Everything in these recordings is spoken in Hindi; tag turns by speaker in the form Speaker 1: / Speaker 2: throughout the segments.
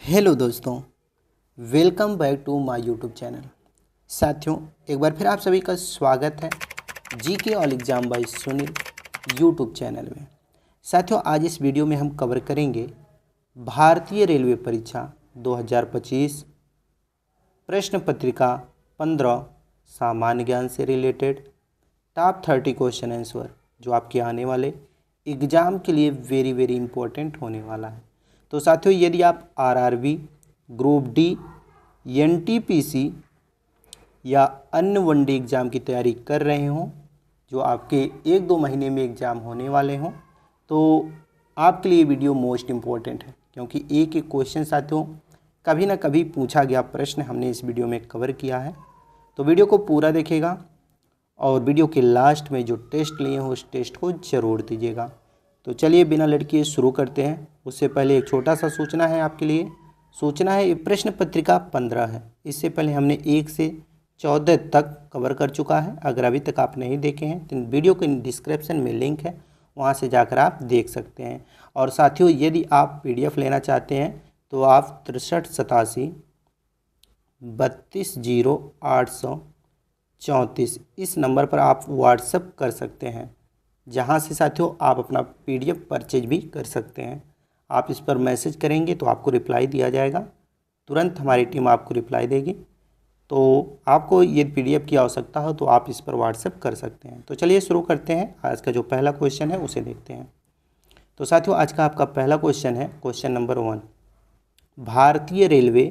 Speaker 1: हेलो दोस्तों, welcome back to my YouTube channel. साथियों, एक बार फिर आप सभी का स्वागत है GK all exam by Sunil YouTube channel में। साथियों, आज इस वीडियो में हम कवर करेंगे भारतीय रेलवे परीक्षा 2025 प्रश्न पत्रिका 15 सामान्य ज्ञान से रिलेटेड टॉप 30 क्वेश्चन आंसर जो आपके आने वाले एग्ज़ाम के लिए वेरी इंपॉर्टेंट होने वाला है। तो साथियों, यदि आप आरआरबी, ग्रुप डी, एनटीपीसी या अन्य वनडे एग्ज़ाम की तैयारी कर रहे हों जो आपके 1-2 महीने में एग्ज़ाम होने वाले हों, तो आपके लिए वीडियो मोस्ट इम्पॉर्टेंट है, क्योंकि एक एक क्वेश्चन साथियों कभी ना कभी पूछा गया प्रश्न हमने इस वीडियो में कवर किया है। तो वीडियो को पूरा देखिएगा और वीडियो के लास्ट में जो टेस्ट लिए हो उस टेस्ट को ज़रूर दीजिएगा। तो चलिए बिना लेट किए शुरू करते हैं। उससे पहले एक छोटा सा सूचना है आपके लिए। सूचना है, प्रश्न पत्रिका 15 है। इससे पहले हमने 1 से 14 तक कवर कर चुका है। अगर अभी तक आप नहीं देखे हैं तो वीडियो के डिस्क्रिप्शन में लिंक है, वहां से जाकर आप देख सकते हैं। और साथियों, यदि आप PDF लेना चाहते हैं तो आप 6387 320834 इस नंबर पर आप व्हाट्सएप कर सकते हैं, जहां से साथियों आप अपना PDF परचेज भी कर सकते हैं। आप इस पर मैसेज करेंगे तो आपको रिप्लाई दिया जाएगा, तुरंत हमारी टीम आपको रिप्लाई देगी। तो आपको ये PDF की आवश्यकता हो तो आप इस पर व्हाट्सएप कर सकते हैं। तो चलिए शुरू करते हैं। आज का जो पहला क्वेश्चन है उसे देखते हैं। तो साथियों, आज का आपका पहला क्वेश्चन है क्वेश्चन नंबर 1। भारतीय रेलवे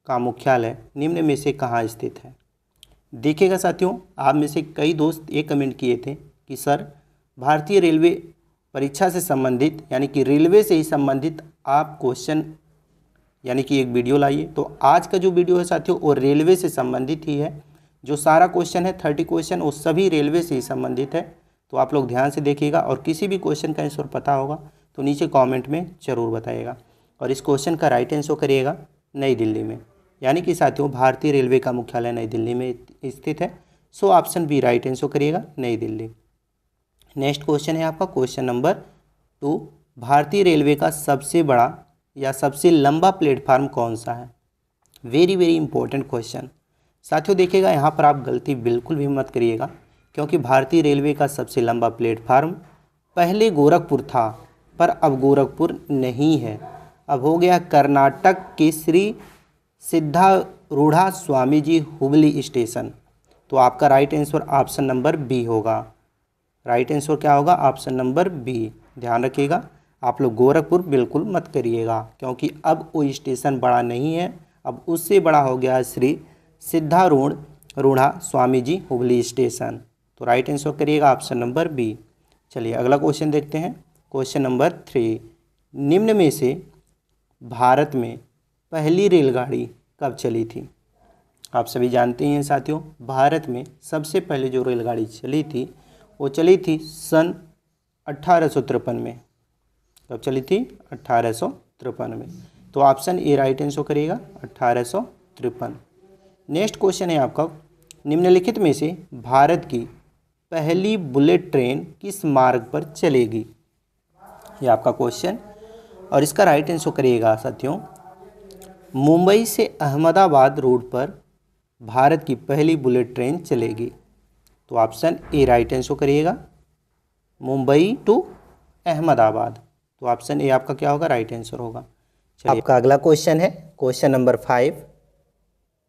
Speaker 1: का मुख्यालय निम्न में से कहाँ स्थित है? देखिएगा साथियों, आप में से कई दोस्त ये कमेंट किए थे कि सर भारतीय रेलवे परीक्षा से संबंधित यानी कि रेलवे से ही संबंधित आप क्वेश्चन यानी कि एक वीडियो लाइए। तो आज का जो वीडियो है साथियों वो रेलवे से संबंधित ही है। जो सारा क्वेश्चन है 30 क्वेश्चन वो सभी रेलवे से ही संबंधित है। तो आप लोग ध्यान से देखिएगा और किसी भी क्वेश्चन का आंसर पता होगा तो नीचे कॉमेंट में ज़रूर बताइएगा। और इस क्वेश्चन का राइट आंसर करिएगा नई दिल्ली में, यानी कि साथियों भारतीय रेलवे का मुख्यालय नई दिल्ली में स्थित है। So option B right answer करिएगा, नई दिल्ली। नेक्स्ट क्वेश्चन है आपका क्वेश्चन नंबर 2। भारतीय रेलवे का सबसे बड़ा या सबसे लंबा प्लेटफार्म कौन सा है? Very important question. साथियों देखिएगा, यहाँ पर आप गलती बिल्कुल भी मत करिएगा, क्योंकि भारतीय रेलवे का सबसे लंबा प्लेटफार्म पहले गोरखपुर था, पर अब गोरखपुर नहीं है। अब हो गया कर्नाटक के श्री सिद्धारूढ़ा स्वामी जी हुबली स्टेशन। तो आपका right answer option number B होगा। राइट आंसर क्या होगा? Option number B. ध्यान रखिएगा, आप लोग गोरखपुर बिल्कुल मत करिएगा, क्योंकि अब वो स्टेशन बड़ा नहीं है, अब उससे बड़ा हो गया श्री सिद्धारूढ़ा स्वामी जी हुबली स्टेशन। तो राइट आंसर करिएगा ऑप्शन नंबर बी। चलिए अगला क्वेश्चन देखते हैं। Question number 3। निम्न में से भारत में पहली रेलगाड़ी कब चली थी? आप सभी जानते हैं साथियों, भारत में सबसे पहले जो रेलगाड़ी चली थी वो चली थी सन 1853 में। कब चली थी? 1853 में। तो ऑप्शन ए राइट आंसर करिएगा 1853। नेक्स्ट क्वेश्चन है आपका, निम्नलिखित में से भारत की पहली बुलेट ट्रेन किस मार्ग पर चलेगी? ये आपका क्वेश्चन, और इसका राइट आंसर करिएगा साथियों, मुंबई से अहमदाबाद रूट पर भारत की पहली बुलेट ट्रेन चलेगी। तो ऑप्शन ए राइट आंसर करिएगा, मुंबई टू अहमदाबाद। तो ऑप्शन ए आपका क्या होगा? राइट आंसर होगा। चलिए आपका अगला क्वेश्चन है क्वेश्चन नंबर 5।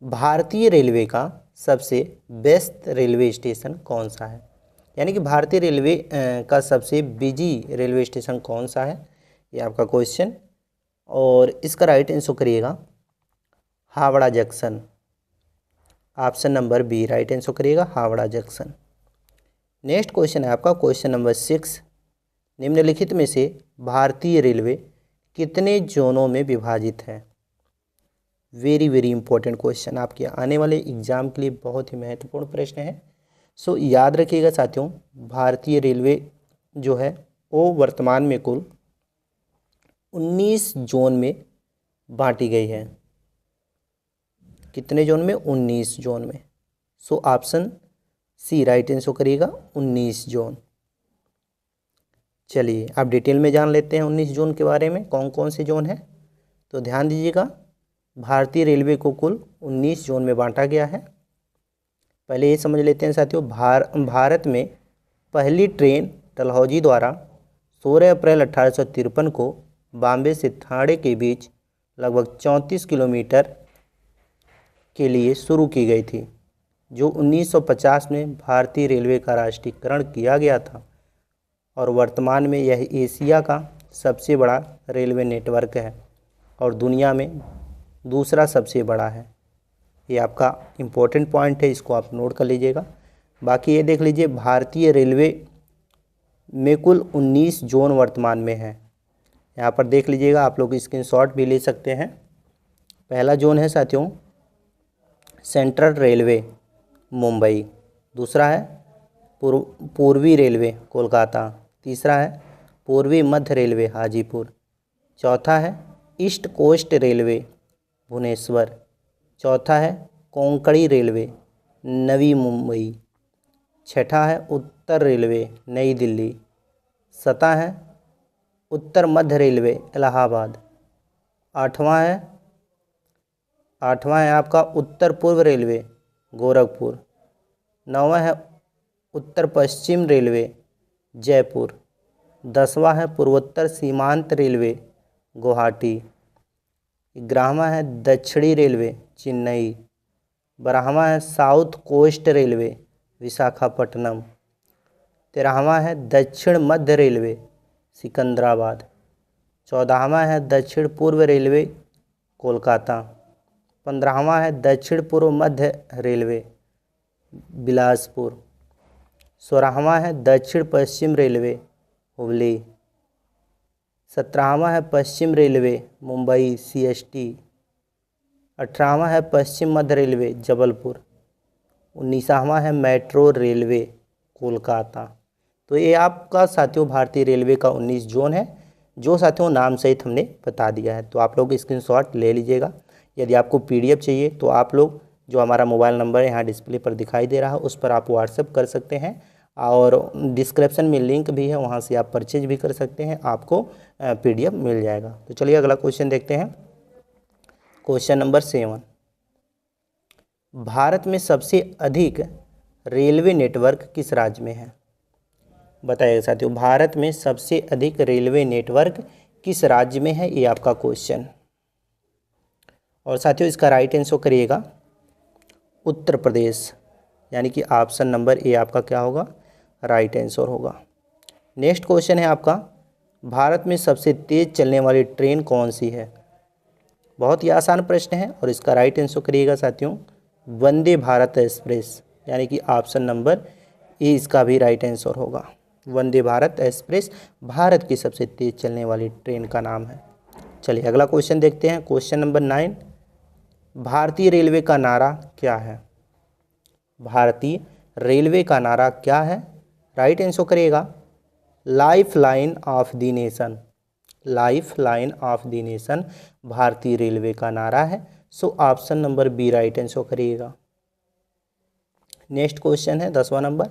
Speaker 1: भारतीय रेलवे का सबसे बेस्ट रेलवे स्टेशन कौन सा है? यानी कि भारतीय रेलवे का सबसे बिजी रेलवे स्टेशन कौन सा है, ये आपका क्वेश्चन। और इसका राइट आंसर करिएगा Howrah junction. Option number B right answer करिएगा, हावड़ा जंक्शन। नेक्स्ट क्वेश्चन है आपका क्वेश्चन नंबर 6। निम्नलिखित में से भारतीय रेलवे कितने जोनों में विभाजित है? वेरी इंपॉर्टेंट क्वेश्चन, आपके आने वाले एग्जाम के लिए बहुत ही महत्वपूर्ण प्रश्न है। सो याद रखिएगा साथियों, भारतीय रेलवे जो है वो वर्तमान में कुल 19 जोन में बांटी गई है। कितने जोन में? 19 जोन में। So option C right answer करिएगा, 19 जोन। चलिए आप डिटेल में जान लेते हैं 19 जोन के बारे में, कौन कौन से जोन हैं। तो ध्यान दीजिएगा, भारतीय रेलवे को कुल 19 जोन में बांटा गया है। पहले ये समझ लेते हैं साथियों, भारत में पहली ट्रेन डलहौजी द्वारा 16 अप्रैल 1853 को बॉम्बे से ठाणे के बीच लगभग 34 किलोमीटर के लिए शुरू की गई थी, जो 1950 में भारतीय रेलवे का राष्ट्रीयकरण किया गया था और वर्तमान में यह एशिया का सबसे बड़ा रेलवे नेटवर्क है और दुनिया में दूसरा सबसे बड़ा है। ये आपका इम्पोर्टेंट पॉइंट है, इसको आप नोट कर लीजिएगा। बाकी ये देख लीजिए, भारतीय रेलवे में कुल 19 जोन वर्तमान में है। यहाँ पर देख लीजिएगा, आप लोग स्क्रीनशॉट भी ले सकते हैं। पहला जोन है साथियों सेंट्रल रेलवे मुंबई, दूसरा है पूर्वी रेलवे कोलकाता, तीसरा है पूर्वी मध्य रेलवे हाजीपुर, चौथा है ईस्ट कोस्ट रेलवे भुवनेश्वर, चौथा है कोंकणी रेलवे नवी मुंबई, छठा है उत्तर रेलवे नई दिल्ली, सतवां है उत्तर मध्य रेलवे इलाहाबाद, आठवां है आपका उत्तर पूर्व रेलवे गोरखपुर, नौवां है उत्तर पश्चिम रेलवे जयपुर, 10वां है पूर्वोत्तर सीमांत रेलवे गुवाहाटी, 11वां है दक्षिणी रेलवे चेन्नई, 12वां है साउथ कोस्ट रेलवे विशाखापट्टनम, 13वां है दक्षिण मध्य रेलवे सिकंदराबाद, 14वां है दक्षिण पूर्व रेलवे कोलकाता, 15वां है दक्षिण पूर्व मध्य रेलवे बिलासपुर, 16वां है दक्षिण पश्चिम रेलवे हुबली, 17वां है पश्चिम रेलवे मुंबई CST, 18वां है पश्चिम मध्य रेलवे जबलपुर, 19वां है मेट्रो रेलवे कोलकाता। तो ये आपका साथियों भारतीय रेलवे का 19 जोन है, जो साथियों नाम सहित हमने बता दिया है। तो आप लोग स्क्रीनशॉट ले लीजिएगा। यदि आपको PDF चाहिए तो आप लोग जो हमारा मोबाइल नंबर यहाँ डिस्प्ले पर दिखाई दे रहा है उस पर आप व्हाट्सएप कर सकते हैं और डिस्क्रिप्शन में लिंक भी है, वहाँ से आप परचेज भी कर सकते हैं, आपको PDF मिल जाएगा। तो चलिए अगला क्वेश्चन देखते हैं। क्वेश्चन नंबर 7, भारत में सबसे अधिक रेलवे नेटवर्क किस राज्य में है? बताइएगा साथियों, भारत में सबसे अधिक रेलवे नेटवर्क किस राज्य में है, ये आपका क्वेश्चन। और साथियों इसका राइट आंसर करिएगा उत्तर प्रदेश, यानी कि ऑप्शन नंबर ए आपका क्या होगा, राइट आंसर होगा। नेक्स्ट क्वेश्चन है आपका, भारत में सबसे तेज़ चलने वाली ट्रेन कौन सी है? बहुत ही आसान प्रश्न है और इसका राइट आंसर करिएगा साथियों वंदे भारत एक्सप्रेस, यानी कि ऑप्शन नंबर ए इसका भी राइट आंसर होगा। वंदे भारत एक्सप्रेस भारत की सबसे तेज़ चलने वाली ट्रेन का नाम है। चलिए अगला क्वेश्चन देखते हैं। क्वेश्चन नंबर 9, भारतीय रेलवे का नारा क्या है? भारतीय रेलवे का नारा क्या है? राइट आंसर करिएगा life line of the nation. Life line of the nation भारतीय रेलवे का नारा है। So option number B right answer करिएगा। नेक्स्ट क्वेश्चन है 10वां नंबर,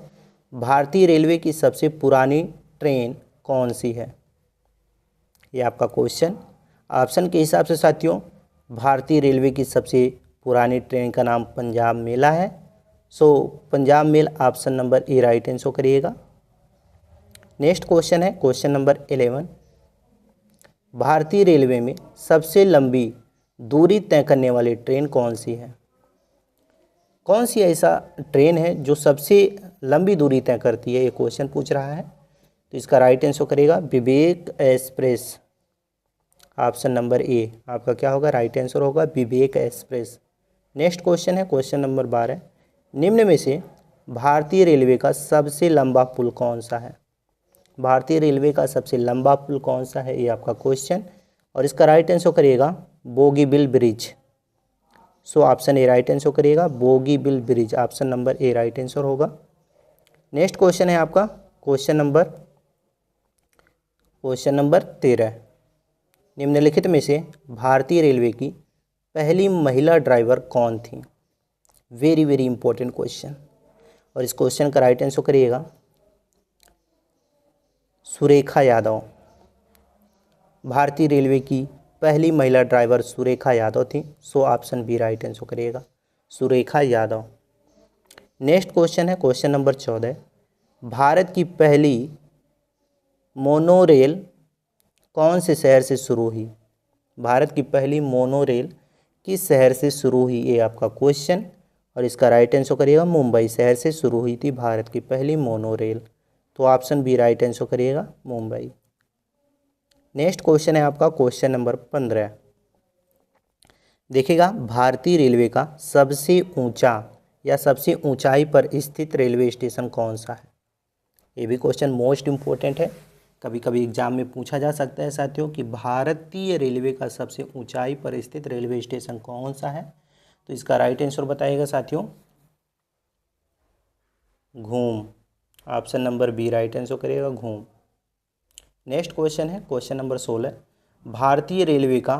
Speaker 1: भारतीय रेलवे की सबसे पुरानी ट्रेन कौन सी है? ये आपका क्वेश्चन। ऑप्शन के हिसाब से साथियों भारतीय रेलवे की सबसे पुरानी ट्रेन का नाम पंजाब मेला है। So Punjab mail option number A right answer करिएगा। नेक्स्ट क्वेश्चन है क्वेश्चन नंबर 11, भारतीय रेलवे में सबसे लंबी दूरी तय करने वाली ट्रेन कौन सी है? कौन सी ऐसा ट्रेन है जो सबसे लंबी दूरी तय करती है, ये क्वेश्चन पूछ रहा है। तो इसका राइट आंसर करेगा विवेक एक्सप्रेस। ऑप्शन नंबर ए आपका क्या होगा, राइट आंसर होगा विवेक एक्सप्रेस। नेक्स्ट क्वेश्चन है क्वेश्चन नंबर 12, निम्न में से भारतीय रेलवे का सबसे लंबा पुल कौन सा है? भारतीय रेलवे का सबसे लंबा पुल कौन सा है, ये आपका क्वेश्चन। और इसका राइट आंसर करिएगा Bogibeel bridge. So option A right answer करिएगा Bogibeel bridge, option number A right answer होगा। नेक्स्ट क्वेश्चन है आपका क्वेश्चन नंबर 13, निम्नलिखित में से भारतीय रेलवे की पहली महिला ड्राइवर कौन थी? Very very important question. और इस क्वेश्चन का राइट आंसर करिएगा सुरेखा यादव। भारतीय रेलवे की पहली महिला ड्राइवर सुरेखा यादव थी। So option B right answer करिएगा, सुरेखा यादव। नेक्स्ट क्वेश्चन है क्वेश्चन नंबर 14। भारत की पहली मोनोरेल कौन से शहर से शुरू हुई? भारत की पहली मोनोरेल किस शहर से शुरू हुई, ये आपका क्वेश्चन। और इसका राइट आंसर करिएगा, मुंबई शहर से शुरू हुई थी भारत की पहली मोनोरेल। तो ऑप्शन बी राइट आंसर करिएगा, मुंबई। नेक्स्ट क्वेश्चन है आपका क्वेश्चन नंबर 15। देखिएगा, भारतीय रेलवे का सबसे ऊंचा या सबसे ऊंचाई पर स्थित रेलवे स्टेशन कौन सा है? ये भी क्वेश्चन मोस्ट इम्पोर्टेंट है, कभी कभी एग्जाम में पूछा जा सकता है साथियों कि भारतीय रेलवे का सबसे ऊंचाई पर स्थित रेलवे स्टेशन कौन सा है। तो इसका राइट आंसर बताइएगा साथियों, Ghum. Option number B right answer करिएगा, घूम। नेक्स्ट क्वेश्चन है क्वेश्चन नंबर 16। भारतीय रेलवे का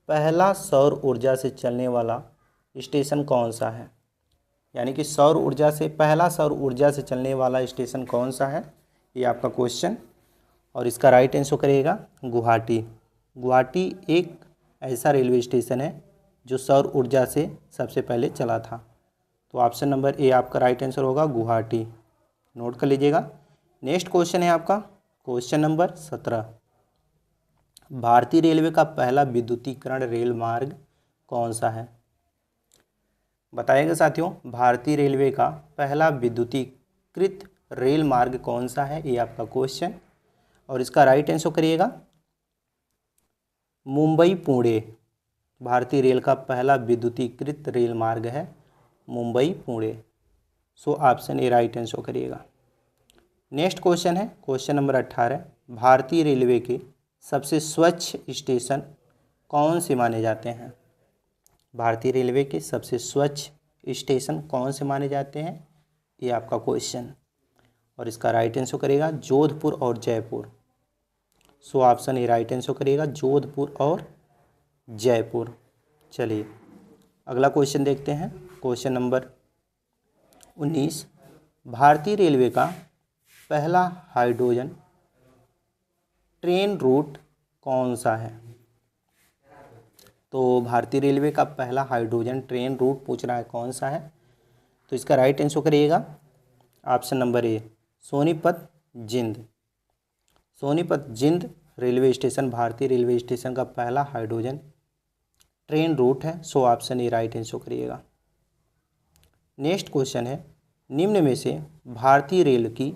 Speaker 1: पहला सौर ऊर्जा से चलने वाला स्टेशन कौन सा है? यानी कि पहला सौर ऊर्जा से चलने वाला स्टेशन कौन सा है, ये आपका क्वेश्चन। और इसका राइट आंसर करिएगा, गुवाहाटी। गुवाहाटी एक ऐसा रेलवे स्टेशन है जो सौर ऊर्जा से सबसे पहले चला था। तो ऑप्शन नंबर ए आपका राइट आंसर होगा, गुवाहाटी। नोट कर लीजिएगा। नेक्स्ट क्वेश्चन है आपका क्वेश्चन नंबर 17। भारतीय रेलवे का पहला विद्युतीकरण रेल मार्ग कौन सा है? बताइएगा साथियों, भारतीय रेलवे का पहला विद्युतीकृत रेल मार्ग कौन सा है, ये आपका क्वेश्चन। और इसका राइट आंसर करिएगा, मुंबई पुणे। भारतीय रेल का पहला विद्युतीकृत रेल मार्ग है मुंबई पुणे। सो ऑप्शन ए राइट आंसर करिएगा। नेक्स्ट क्वेश्चन है क्वेश्चन नंबर 18। भारतीय रेलवे के सबसे स्वच्छ स्टेशन कौन से माने जाते हैं? भारतीय रेलवे के सबसे स्वच्छ स्टेशन कौन से माने जाते हैं, ये आपका क्वेश्चन। और इसका राइट आंसर करेगा जोधपुर और जयपुर। सो ऑप्शन ए राइट आंसर करिएगा, जोधपुर और जयपुर। चलिए अगला क्वेश्चन देखते हैं क्वेश्चन नंबर 19। भारतीय रेलवे का पहला हाइड्रोजन ट्रेन रूट कौन सा है? तो भारतीय रेलवे का पहला हाइड्रोजन ट्रेन रूट पूछ रहा है, कौन सा है? तो इसका राइट आंसर करिएगा, ऑप्शन नंबर ए सोनीपत जिंद। सोनीपत जिंद रेलवे स्टेशन भारतीय रेलवे स्टेशन का पहला हाइड्रोजन ट्रेन रूट है। So option A right answer करिएगा। नेक्स्ट क्वेश्चन है, निम्न में से भारतीय रेल की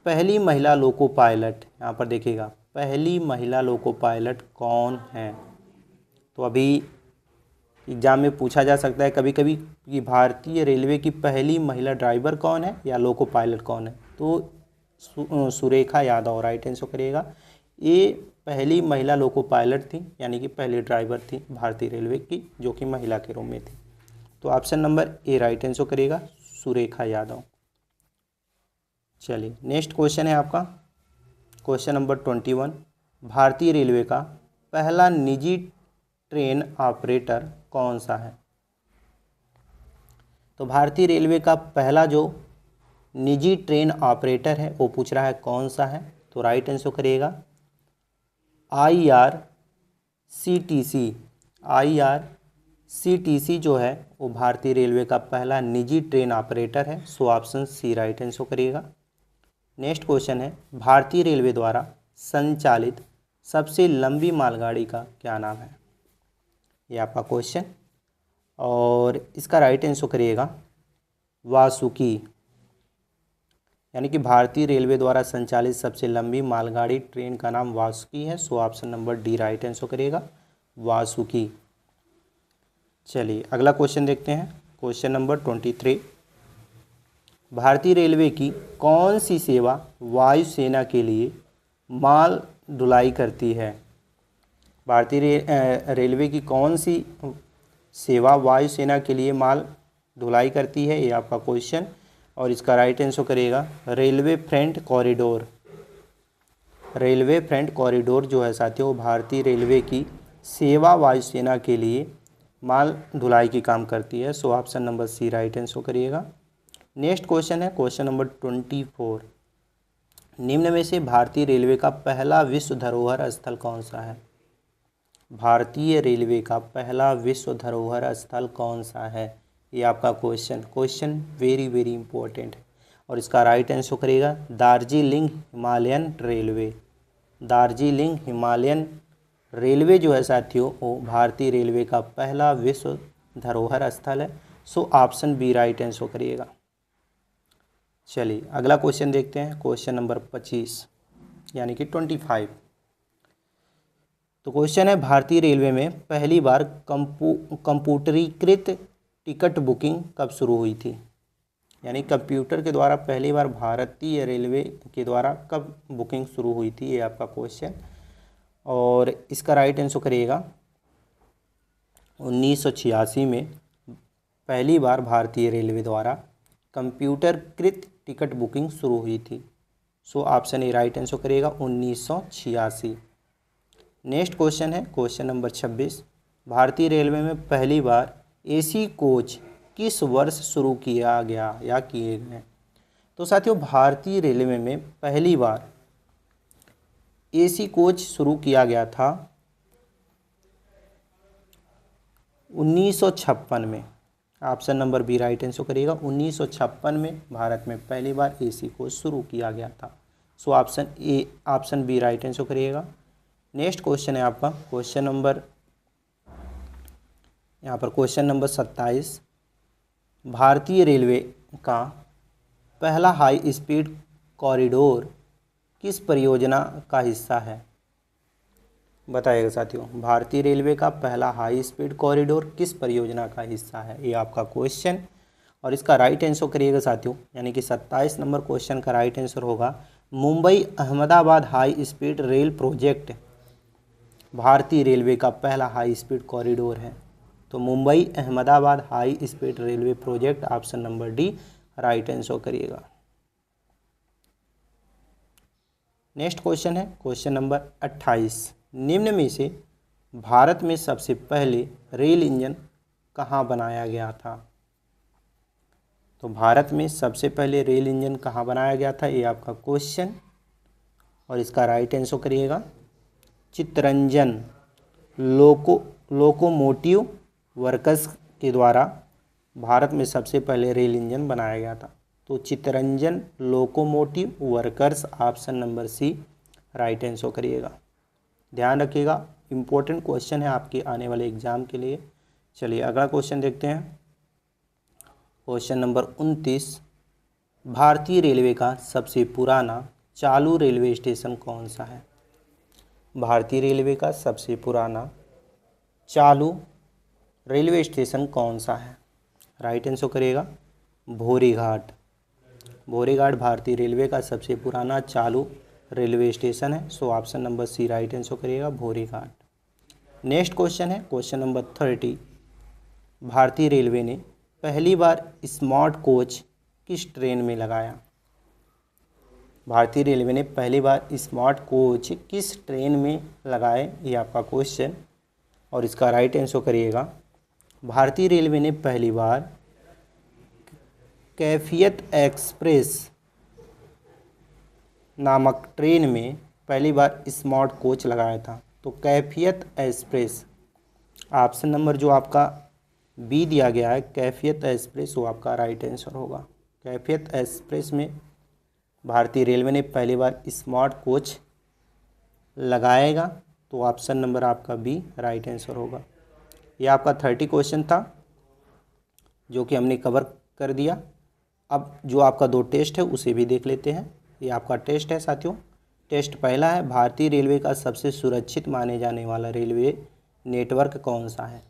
Speaker 1: पहली महिला लोको पायलट, यहाँ पर देखिएगा पहली महिला लोको पायलट कौन है? तो अभी एग्जाम में पूछा जा सकता है कभी कभी कि भारतीय रेलवे की पहली महिला ड्राइवर कौन है या लोको पायलट कौन है। तो सुरेखा यादव राइट आंसर करिएगा। ये पहली महिला लोको पायलट थी, यानी कि पहली ड्राइवर थी भारतीय रेलवे की, जो कि महिला के रूप में थी। तो option number A right answer करिएगा, सुरेखा यादव। चलिए नेक्स्ट क्वेश्चन है आपका क्वेश्चन नंबर 21। भारतीय रेलवे का पहला निजी ट्रेन ऑपरेटर कौन सा है? तो भारतीय रेलवे का पहला जो निजी ट्रेन ऑपरेटर है वो पूछ रहा है, कौन सा है? तो राइट आंसर करिएगा IRCTC जो है वो भारतीय रेलवे का पहला निजी ट्रेन ऑपरेटर है। So option C right answer करिएगा। नेक्स्ट क्वेश्चन है, भारतीय रेलवे द्वारा संचालित सबसे लंबी मालगाड़ी का क्या नाम है? ये आपका क्वेश्चन। और इसका राइट आंसर करिएगा वासुकी। यानी कि भारतीय रेलवे द्वारा संचालित सबसे लंबी मालगाड़ी ट्रेन का नाम वासुकी है। So option number D right answer करिएगा, वासुकी। चलिए अगला क्वेश्चन देखते हैं क्वेश्चन नंबर 23। भारतीय रेलवे की कौन सी सेवा वायुसेना के लिए माल ढुलाई करती है? भारतीय रेलवे की कौन सी सेवा वायुसेना के लिए माल ढुलाई करती है, ये आपका क्वेश्चन। और इसका राइट आंसर करिएगा railway freight corridor. Railway freight corridor जो है साथियों, भारतीय रेलवे की सेवा वायुसेना के लिए माल ढुलाई की काम करती है। So option number C right answer करिएगा। नेक्स्ट क्वेश्चन है क्वेश्चन नंबर 24। निम्न में से भारतीय रेलवे का पहला विश्व धरोहर स्थल कौन सा है? भारतीय रेलवे का पहला विश्व धरोहर स्थल कौन सा है? ये आपका क्वेश्चन वेरी वेरी इंपॉर्टेंट है और इसका राइट आंसर करेगा Darjeeling Himalayan railway. Darjeeling Himalayan railway जो है साथियों वो भारतीय रेलवे का पहला विश्व धरोहर स्थल है। So option B right answer करिएगा। चलिए अगला क्वेश्चन देखते हैं, क्वेश्चन नंबर 25 यानी कि 25। तो क्वेश्चन है भारतीय रेलवे में पहली बार कंप्यूटरीकृत टिकट बुकिंग कब शुरू हुई थी? यानी कंप्यूटर के द्वारा पहली बार भारतीय रेलवे के द्वारा कब बुकिंग शुरू हुई थी, ये आपका क्वेश्चन। और इसका राइट आंसर करिएगा 1986 में पहली बार भारतीय रेलवे द्वारा कंप्यूटरकृत टिकट बुकिंग शुरू हुई थी। So option A right answer करिएगा 1986। नेक्स्ट क्वेश्चन है क्वेश्चन नंबर 26। भारतीय रेलवे में पहली बार एसी कोच किस वर्ष शुरू किया गया या किए गए? तो साथियों भारतीय रेलवे में पहली बार एसी कोच शुरू किया गया था 1956 में। Option number B right answer करिएगा 1956 में भारत में पहली बार एसी कोच शुरू किया गया था। So option B right answer करिएगा। नेक्स्ट क्वेश्चन है आपका क्वेश्चन नंबर 27। भारतीय रेलवे का पहला हाई स्पीड कॉरिडोर किस परियोजना का हिस्सा है? बताइएगा साथियों, भारतीय रेलवे का पहला हाई स्पीड कॉरिडोर किस परियोजना का हिस्सा है? ये आपका क्वेश्चन और इसका राइट आंसर करिएगा साथियों, यानी कि 27 नंबर क्वेश्चन का राइट आंसर होगा Mumbai Ahmedabad high speed rail project भारतीय रेलवे का पहला हाई स्पीड कॉरिडोर है। तो Mumbai Ahmedabad high speed railway project option number D right answer करिएगा। नेक्स्ट क्वेश्चन है क्वेश्चन नंबर 28। निम्न में से भारत में सबसे पहले रेल इंजन कहाँ बनाया गया था? तो भारत में सबसे पहले रेल इंजन कहाँ बनाया गया था, ये आपका क्वेश्चन और इसका राइट आंसर करिएगा चित्तरंजन लोकोमोटिव वर्कर्स के द्वारा भारत में सबसे पहले रेल इंजन बनाया गया था। तो Chittaranjan locomotive workers option number C right answer करिएगा। ध्यान रखिएगा इम्पोर्टेंट क्वेश्चन है आपके आने वाले एग्जाम के लिए। चलिए अगला क्वेश्चन देखते हैं क्वेश्चन नंबर 29। भारतीय रेलवे का सबसे पुराना चालू रेलवे स्टेशन कौन सा है? भारतीय रेलवे का सबसे पुराना चालू रेलवे स्टेशन कौन सा है? राइट आंसर करिएगा भोरीघाट। भोरीघाट भारतीय रेलवे का सबसे पुराना चालू रेलवे स्टेशन है। So option number C right answer करिएगा भोरीघाट। नेक्स्ट क्वेश्चन है क्वेश्चन नंबर 30। भारतीय रेलवे ने पहली बार स्मार्ट कोच किस ट्रेन में लगाया? भारतीय रेलवे ने पहली बार स्मार्ट कोच किस ट्रेन में लगाए, ये आपका क्वेश्चन और इसका राइट आंसर करिएगा भारतीय रेलवे ने पहली बार कैफियत एक्सप्रेस नामक ट्रेन में पहली बार स्मार्ट कोच लगाया था। तो कैफियत एक्सप्रेस ऑप्शन नंबर जो आपका बी दिया गया है कैफियत एक्सप्रेस वो आपका राइट आंसर होगा। कैफियत एक्सप्रेस में भारतीय रेलवे ने पहली बार स्मार्ट कोच लगाएगा। तो ऑप्शन नंबर आपका बी राइट आंसर होगा। ये आपका 30 क्वेश्चन था जो कि हमने कवर कर दिया। अब जो आपका 2 टेस्ट है उसे भी देख लेते हैं। ये आपका टेस्ट है साथियों। टेस्ट पहला है भारतीय रेलवे का सबसे सुरक्षित माने जाने वाला रेलवे नेटवर्क कौन सा है?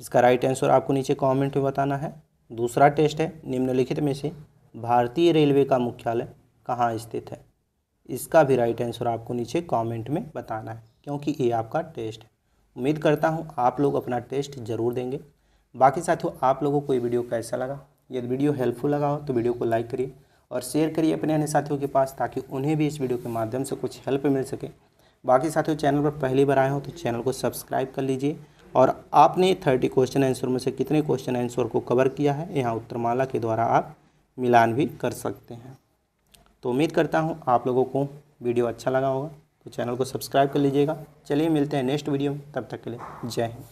Speaker 1: इसका राइट आंसर आपको नीचे कमेंट में बताना है। दूसरा टेस्ट है निम्नलिखित में से भारतीय रेलवे का मुख्यालय कहाँ स्थित है? इसका भी राइट आंसर आपको नीचे कमेंट में बताना है, क्योंकि ये आपका टेस्ट है। उम्मीद करता हूँ आप लोग अपना टेस्ट ज़रूर देंगे। बाकी साथियों आप लोगों को ये वीडियो कैसा लगा? यदि वीडियो हेल्पफुल लगा हो तो वीडियो को लाइक करिए और शेयर करिए अपने अन्य साथियों के पास, ताकि उन्हें भी इस वीडियो के माध्यम से कुछ हेल्प मिल सके। बाकी साथियों चैनल पर पहली बार आए हो तो चैनल को सब्सक्राइब कर लीजिए। और आपने 30 क्वेश्चन आंसर में से कितने क्वेश्चन आंसर को कवर किया है यहाँ उत्तरमाला के द्वारा आप मिलान भी कर सकते हैं। तो उम्मीद करता हूँ आप लोगों को वीडियो अच्छा लगा होगा। तो चैनल को सब्सक्राइब कर लीजिएगा। चलिए मिलते हैं नेक्स्ट वीडियो में, तब तक के लिए जय हिंद।